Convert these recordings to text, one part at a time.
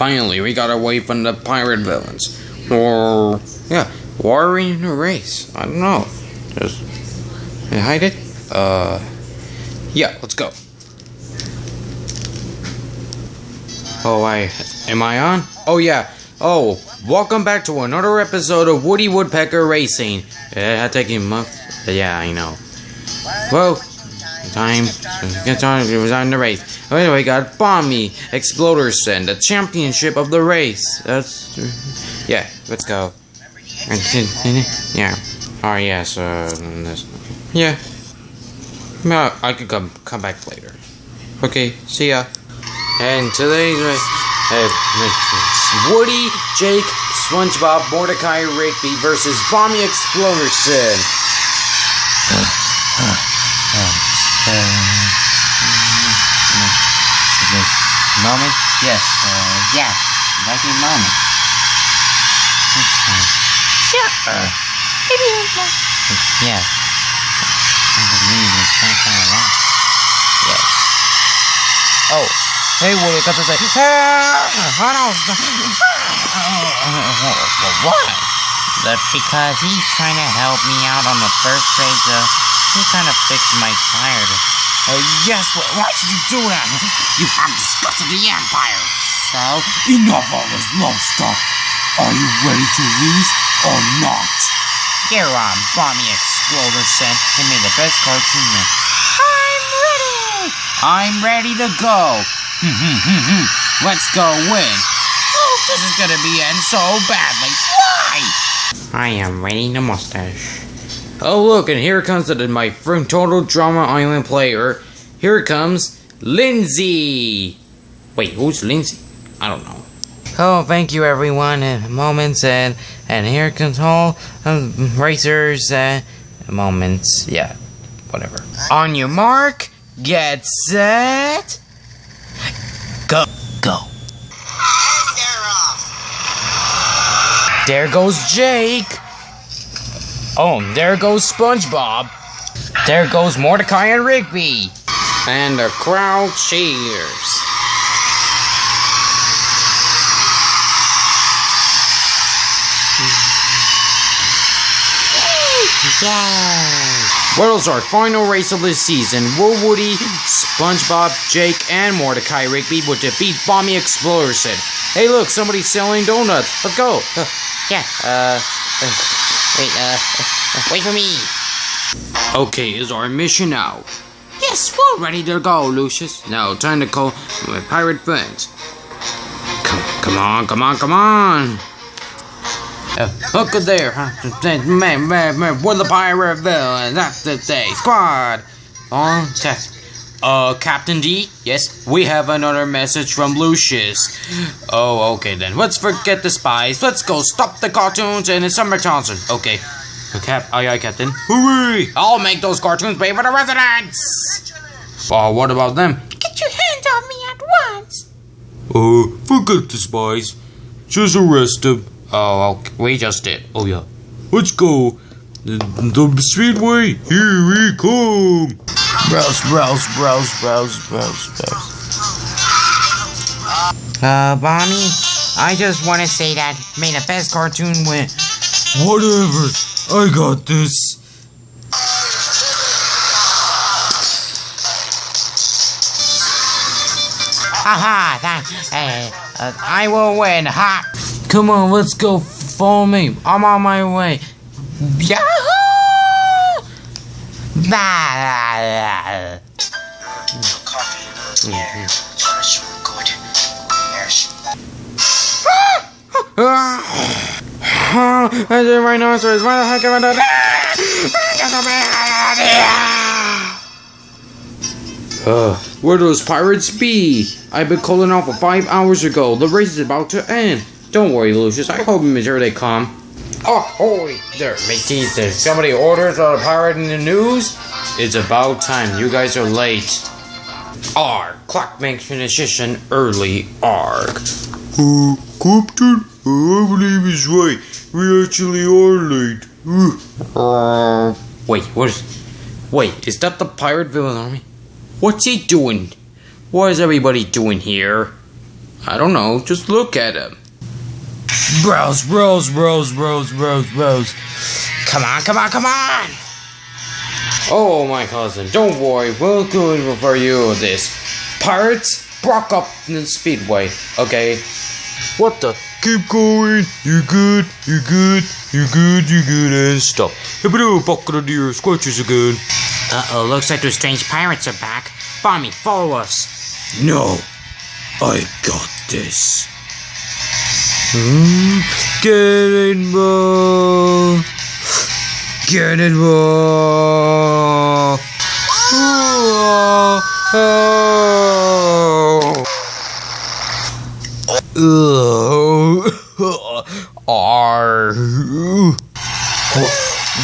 Finally, we got away from the pirate villains. Or, yeah, why are we in a race? I don't know. Just hide it? Yeah, let's go. Oh, am I on? Oh, yeah. Oh, welcome back to another episode of Woodpecker Racing. It taking a month. Yeah, I know. Well, time to resign the race. Anyway, we got Bomby Exploterson, the championship of the race. Yeah, let's go. Yeah. Oh, yes, yeah. No, I could come back later. Okay, see ya. And today's race, Woody, Jake, Spongebob, Mordecai Rigby versus Bomby Exploterson. This moment? Yes, yeah, like a moment. Sure. Yeah. Yes. Oh. Hey, Woody, got to say, what? That's because he's trying to help me out on the first race. He kind of fixed my tire. Yes, but why should you do that? You have disgusted the Empire. So, enough of this love stuff. Are you ready to lose or not? Here on Bomby Exploterson, give me the best cartoon. I'm ready to go. Let's go win. Oh, this is gonna be end so badly. Why? I am ready to mustache. Oh, look, and here comes my total drama island player. Here comes Lindsay. Wait, who's Lindsay? I don't know. Oh, thank you, everyone. Moments, and here comes all racers. Moments, yeah, whatever. On your mark, get set. Go. There goes Jake. Oh, there goes Spongebob. There goes Mordecai and Rigby. And the crowd cheers. What is our final race of this season? Will Woody, SpongeBob, Jake, and Mordecai Rigby will defeat Bomby Exploterson. Hey, look, somebody's selling donuts. Let's go. Wait for me. Okay, is our mission out? Yes, we're ready to go, Lucius. Now, time to call my pirate friends. Come on. Look at there, huh? Man, we're the pirate villains. That's the day. Squad. On test. Captain D? Yes, we have another message from Lucius. Oh, okay then. Let's forget the spies. Let's go stop the cartoons and it's Summer Johnson. Okay. Aye, Captain. Hooray! I'll make those cartoons pay for the residents! Oh, what about them? Get your hands on me at once! Forget the spies. Just arrest them. Oh, okay. We just did. Oh, yeah. Let's go. The speedway, here we come. Browse. Bonnie, I just want to say that may the best cartoon win. Whatever, I got this. I will win, ha! Come on, let's go, follow me. I'm on my way. Yahoo! I did rhinoceros. Why the heck am I doing that? Where those pirates be? I've been calling out for 5 hours ago. The race is about to end. Don't worry, Lucius. I hope I'm sure they come. Oh, holy there, mateys. There's somebody orders on a pirate in the news. It's about time. You guys are late. Clock makes decision early, arg. Captain, I believe he's right. We actually are late. Wait, is that the pirate villain army? What's he doing? What is everybody doing here? I don't know, just look at him. Rose. Come on. Oh, my cousin, don't worry, we'll do it for you this. Pirates broke up the speedway, okay? What the? Keep going, you're good, and stop. Buckle deer, scratches again. Uh-oh, looks like those strange pirates are back. Bomby, follow us. No, I got this. Cannonball!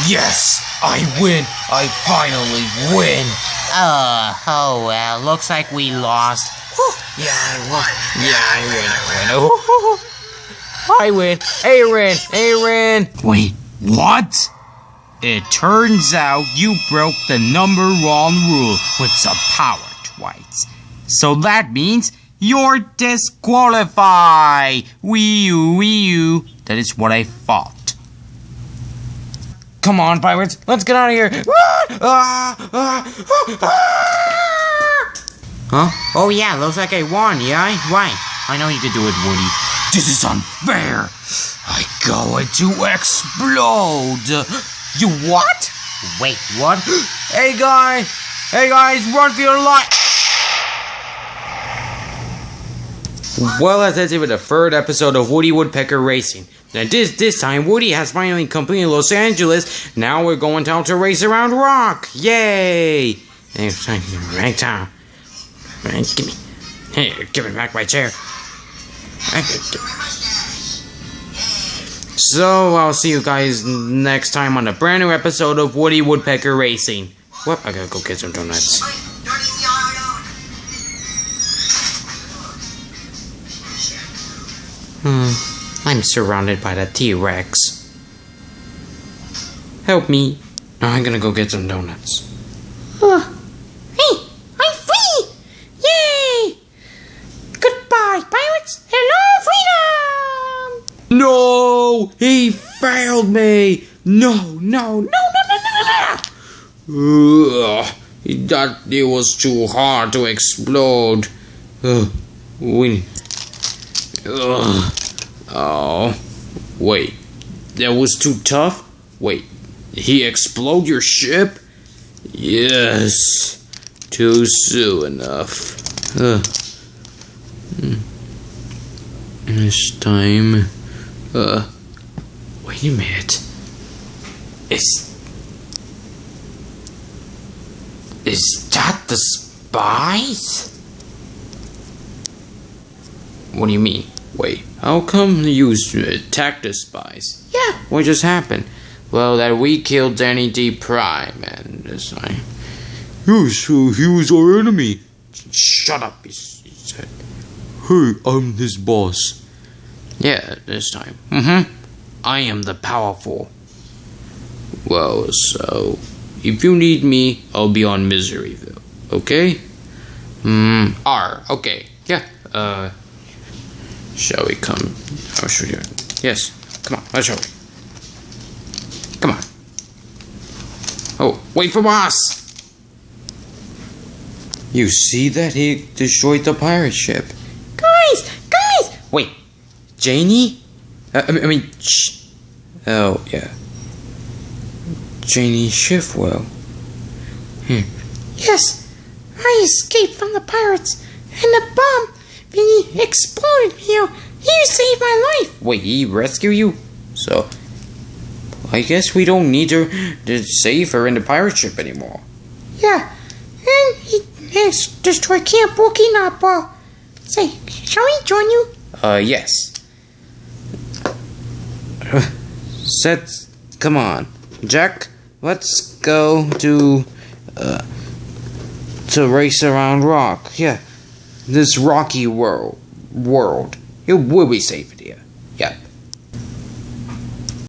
Yes, I win. I finally win. Oh well, looks like we lost. Yeah, I win. Aaron. Wait, what? It turns out you broke the number one rule with some power twice. So that means you're disqualified. Wee you. That is what I thought. Come on, pirates, let's get out of here. Huh? Oh yeah, looks like I won, yeah? Why? I know you could do it, Woody. This is unfair. I going to explode. You what? Wait, what? Hey guys, run for your life. Well, that's it with the third episode of Woody Woodpecker Racing. Now this time, Woody has finally completed Los Angeles. Now we're going down to race around Rock. Yay! Right down. Give me. Hey, give me back my chair. So, I'll see you guys next time on a brand new episode of Woody Woodpecker Racing. Well, I gotta go get some donuts. I'm surrounded by the T-Rex. Help me. I'm gonna go get some donuts. Hey, I'm free! Yay! Goodbye, pirates! Hello, freedom! No! He failed me! No! That it was too hard to explode. Oh, wait. That was too tough? Wait, he explode your ship? Yes. Too soon enough. This time. Wait a minute. Is that the spies? What do you mean? Wait, how come you attacked the spies? Yeah. What just happened? Well, that we killed Danny D. Prime, and this time. Oh, so he was our enemy. Shut up, he said. Hey, I'm his boss. Yeah, this time. I am the powerful. Well, so if you need me, I'll be on Miseryville. Okay? Okay. Yeah. Shall we come? I'll show you. Yes. Come on, let's show you. Come on. Oh, wait for us! You see that? He destroyed the pirate ship. Guys! Wait, Janie? Oh, yeah. Janie Schiffwell. Yes, I escaped from the pirates, and the bomb, when he exploded, he saved my life. Wait, he rescued you? So, I guess we don't need to save her in the pirate ship anymore. Yeah, and he destroyed Camp Wokinapa. Say, shall we join you? Yes. Come on. Jack, let's go to race around Rock. Yeah, this rocky world. It will be safe here.